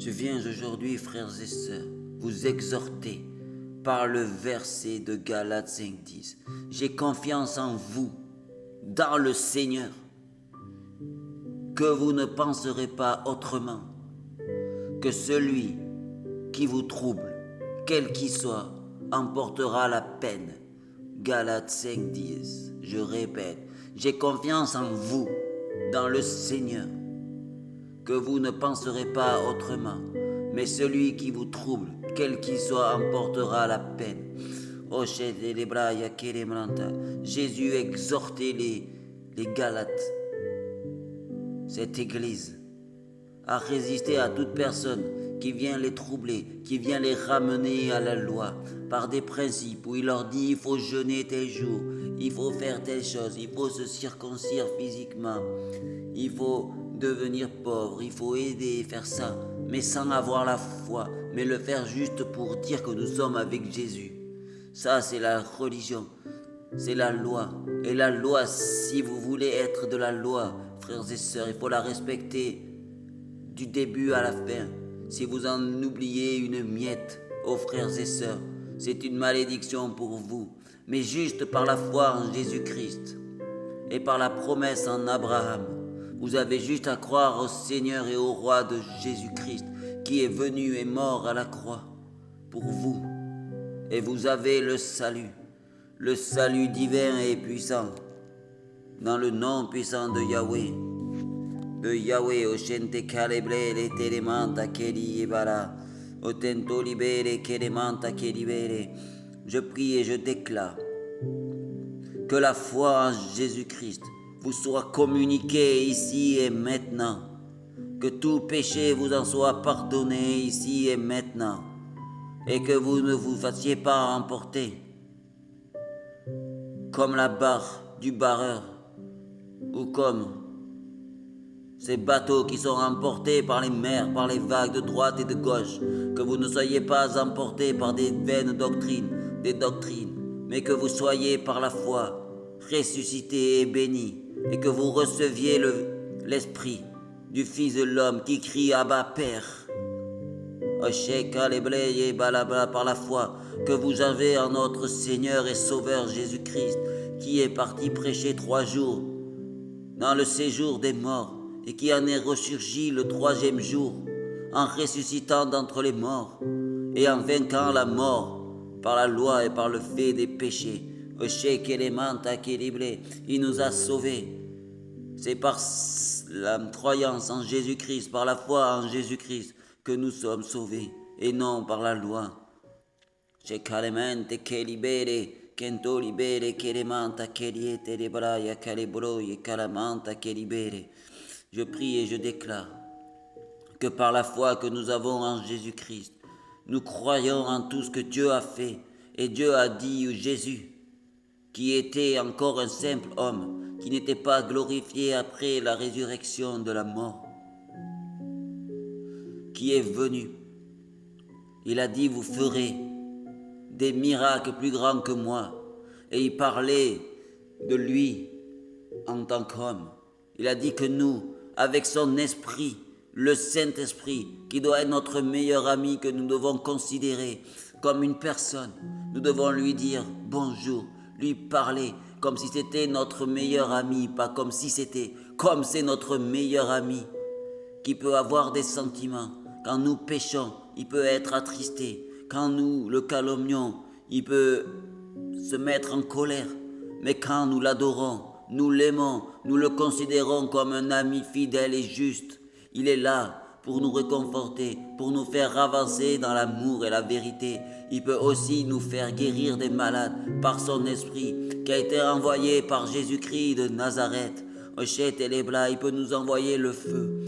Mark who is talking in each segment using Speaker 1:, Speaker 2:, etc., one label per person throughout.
Speaker 1: Je viens aujourd'hui, frères et sœurs, vous exhorter par le verset de Galates 5:10. J'ai confiance en vous, dans le Seigneur, que vous ne penserez pas autrement, que celui qui vous trouble, quel qu'il soit, emportera la peine. Galates 5:10. Je répète, j'ai confiance en vous, dans le Seigneur, que vous ne penserez pas autrement, mais celui qui vous trouble, quel qu'il soit, emportera la peine. Jésus exhortait les Galates, cette église, à résister à toute personne qui vient les troubler, qui vient les ramener à la loi, par des principes où il leur dit il faut jeûner tel jour, il faut faire telle chose, il faut se circoncire physiquement, il faut devenir pauvre, il faut aider, faire ça, mais sans avoir la foi, mais le faire juste pour dire que nous sommes avec Jésus. Ça, c'est la religion, c'est la loi. Et la loi, si vous voulez être de la loi, frères et sœurs, il faut la respecter du début à la fin. Si vous en oubliez une miette, ô frères et sœurs, c'est une malédiction pour vous. Mais juste par la foi en Jésus-Christ et par la promesse en Abraham, vous avez juste à croire au Seigneur et au Roi de Jésus-Christ qui est venu et mort à la croix pour vous. Et vous avez le salut divin et puissant, dans le nom puissant de Yahweh. De Yahweh, Oshente Kaleble, les Télémanta Keli Ebara, Otento Libere, Kelemanta Kelibere. Je prie et je déclare que la foi en Jésus-Christ vous soit communiquée ici et maintenant, que tout péché vous en soit pardonné ici et maintenant, et que vous ne vous fassiez pas emporter comme la barre du barreur ou comme ces bateaux qui sont emportés par les mers, par les vagues de droite et de gauche, que vous ne soyez pas emportés par des vaines doctrines, mais que vous soyez par la foi ressuscités et bénis, et que vous receviez l'esprit du Fils de l'homme qui crie Abba Père. Par la foi que vous avez en notre Seigneur et Sauveur Jésus-Christ, qui est parti prêcher 3 jours dans le séjour des morts, et qui en est ressurgi le 3e jour, en ressuscitant d'entre les morts, et en vainquant la mort par la loi et par le fait des péchés. Il nous a sauvés. C'est par la croyance en Jésus-Christ, par la foi en Jésus-Christ, que nous sommes sauvés, et non par la loi. Je prie et je déclare que par la foi que nous avons en Jésus-Christ, nous croyons en tout ce que Dieu a fait, et Dieu a dit Jésus, qui était encore un simple homme, qui n'était pas glorifié après la résurrection de la mort, qui est venu. Il a dit, vous ferez des miracles plus grands que moi. Et il parlait de lui en tant qu'homme. Il a dit que nous, avec son esprit, le Saint-Esprit, qui doit être notre meilleur ami, que nous devons considérer comme une personne, nous devons lui dire bonjour, lui parler comme si c'était notre meilleur ami, pas comme si c'était, comme c'est notre meilleur ami, qui peut avoir des sentiments. Quand nous péchons, il peut être attristé. Quand nous le calomnions, il peut se mettre en colère. Mais quand nous l'adorons, nous l'aimons, nous le considérons comme un ami fidèle et juste, il est là pour nous réconforter, pour nous faire avancer dans l'amour et la vérité. Il peut aussi nous faire guérir des malades par son esprit qui a été envoyé par Jésus-Christ de Nazareth. Il peut nous envoyer le feu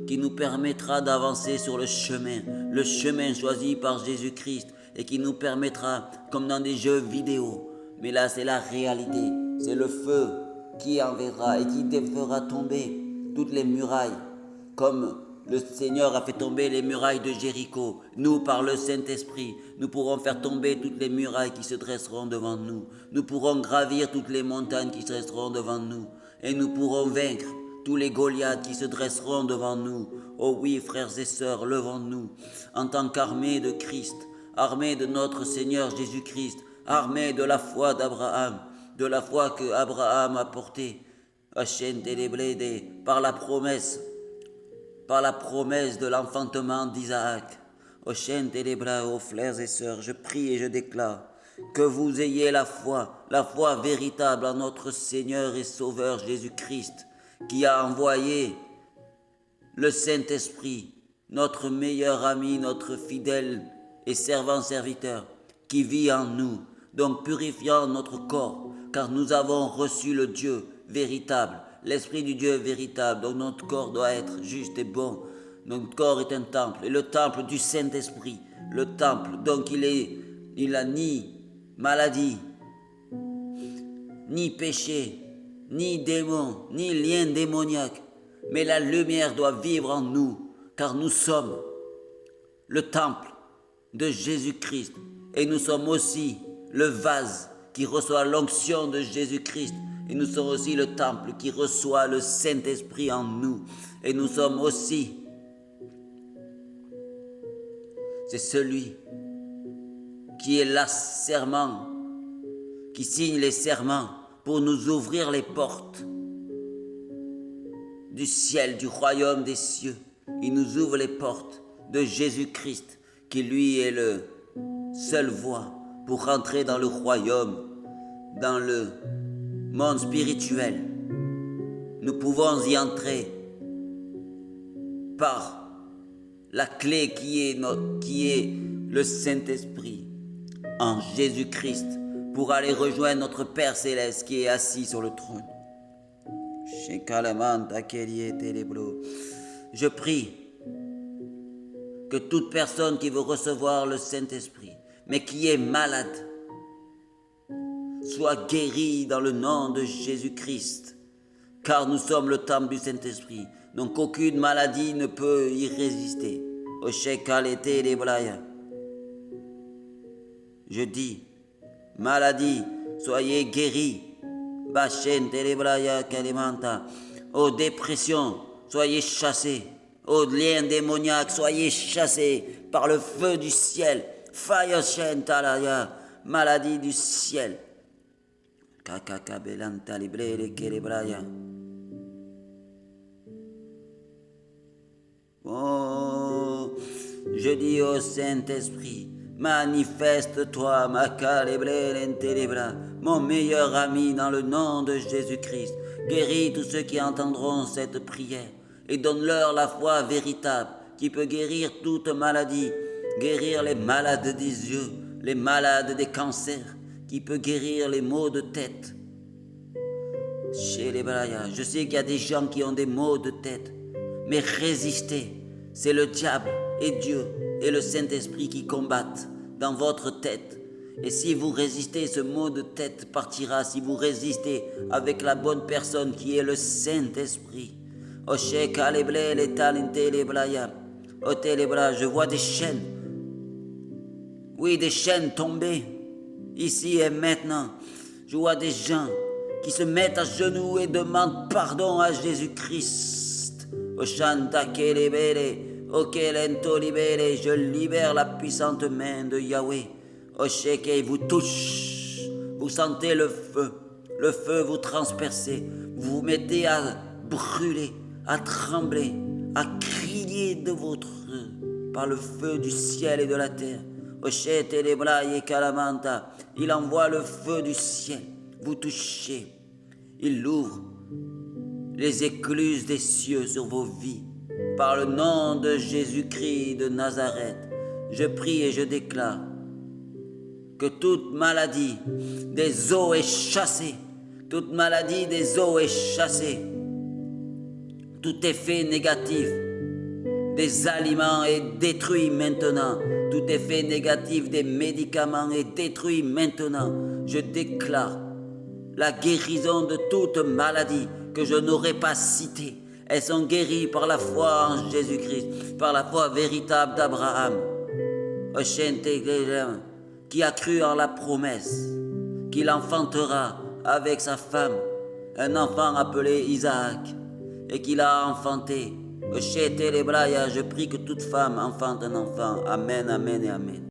Speaker 1: qui nous permettra d'avancer sur le chemin choisi par Jésus-Christ et qui nous permettra, comme dans des jeux vidéo, mais là c'est la réalité, c'est le feu qui enverra et qui fera tomber toutes les murailles, comme le Seigneur a fait tomber les murailles de Jéricho. Nous, par le Saint-Esprit, nous pourrons faire tomber toutes les murailles qui se dresseront devant nous. Nous pourrons gravir toutes les montagnes qui se dresseront devant nous. Et nous pourrons vaincre tous les Goliaths qui se dresseront devant nous. Oh oui, frères et sœurs, levons-nous en tant qu'armée de Christ, armée de notre Seigneur Jésus-Christ, armée de la foi d'Abraham, de la foi que Abraham a portée, par la promesse de l'enfantement d'Isaac. Oh frères et sœurs, je prie et je déclare que vous ayez la foi véritable en notre Seigneur et Sauveur Jésus-Christ, qui a envoyé le Saint-Esprit, notre meilleur ami, notre fidèle et servant serviteur, qui vit en nous, donc purifiant notre corps, car nous avons reçu le Dieu véritable, l'Esprit du Dieu véritable, donc notre corps doit être juste et bon. Notre corps est un temple, et le temple du Saint-Esprit, le temple, donc il n'a ni maladie, ni péché, ni démon, ni lien démoniaque, mais la lumière doit vivre en nous, car nous sommes le temple de Jésus-Christ, et nous sommes aussi le vase qui reçoit l'onction de Jésus-Christ, et nous sommes aussi le temple qui reçoit le Saint-Esprit en nous, et nous sommes aussi, c'est celui qui est l'asserment, qui signe les serments pour nous ouvrir les portes du ciel, du royaume des cieux. Il nous ouvre les portes de Jésus-Christ, qui lui est le seule voie pour rentrer dans le royaume, dans le monde spirituel. Nous pouvons y entrer par la clé qui est le Saint-Esprit en Jésus-Christ, pour aller rejoindre notre Père Céleste qui est assis sur le trône. Je prie que toute personne qui veut recevoir le Saint-Esprit, mais qui est malade, soit guérie dans le nom de Jésus-Christ, car nous sommes le temple du Saint-Esprit. Donc aucune maladie ne peut y résister. Je dis, maladie, soyez guéris. Oh dépression, soyez chassés. Oh liens démoniaques, soyez chassés par le feu du ciel. Fire Shentalaya, maladie du ciel. Oh, je dis au Saint-Esprit, manifeste-toi, mon meilleur ami, dans le nom de Jésus-Christ. Guéris tous ceux qui entendront cette prière et donne-leur la foi véritable qui peut guérir toute maladie, guérir les malades des yeux, les malades des cancers, qui peut guérir les maux de tête. Chez les Balaya, je sais qu'il y a des gens qui ont des maux de tête, mais résistez, c'est le diable et Dieu et le Saint-Esprit qui combattent dans votre tête. Et si vous résistez, ce mot de tête partira. Si vous résistez avec la bonne personne qui est le Saint-Esprit. Je vois des chaînes. Oui, des chaînes tombées. Ici et maintenant. Je vois des gens qui se mettent à genoux et demandent pardon à Jésus-Christ. Je libère la puissante main de Yahweh. Osheke vous touche, vous sentez le feu vous transpercer, vous vous mettez à brûler, à trembler, à crier de votre par le feu du ciel et de la terre. Oshete Lebra et Kalamanta, il envoie le feu du ciel, vous touchez, il ouvre les écluses des cieux sur vos vies. Par le nom de Jésus-Christ de Nazareth, je prie et je déclare que toute maladie des os est chassée, toute maladie des os est chassée, tout effet négatif des aliments est détruit maintenant, tout effet négatif des médicaments est détruit maintenant. Je déclare la guérison de toute maladie que je n'aurais pas citée. Elles sont guéries par la foi en Jésus-Christ, par la foi véritable d'Abraham, qui a cru en la promesse qu'il enfantera avec sa femme un enfant appelé Isaac, et qu'il a enfanté Je prie que toute femme enfante un enfant. Amen, amen et amen.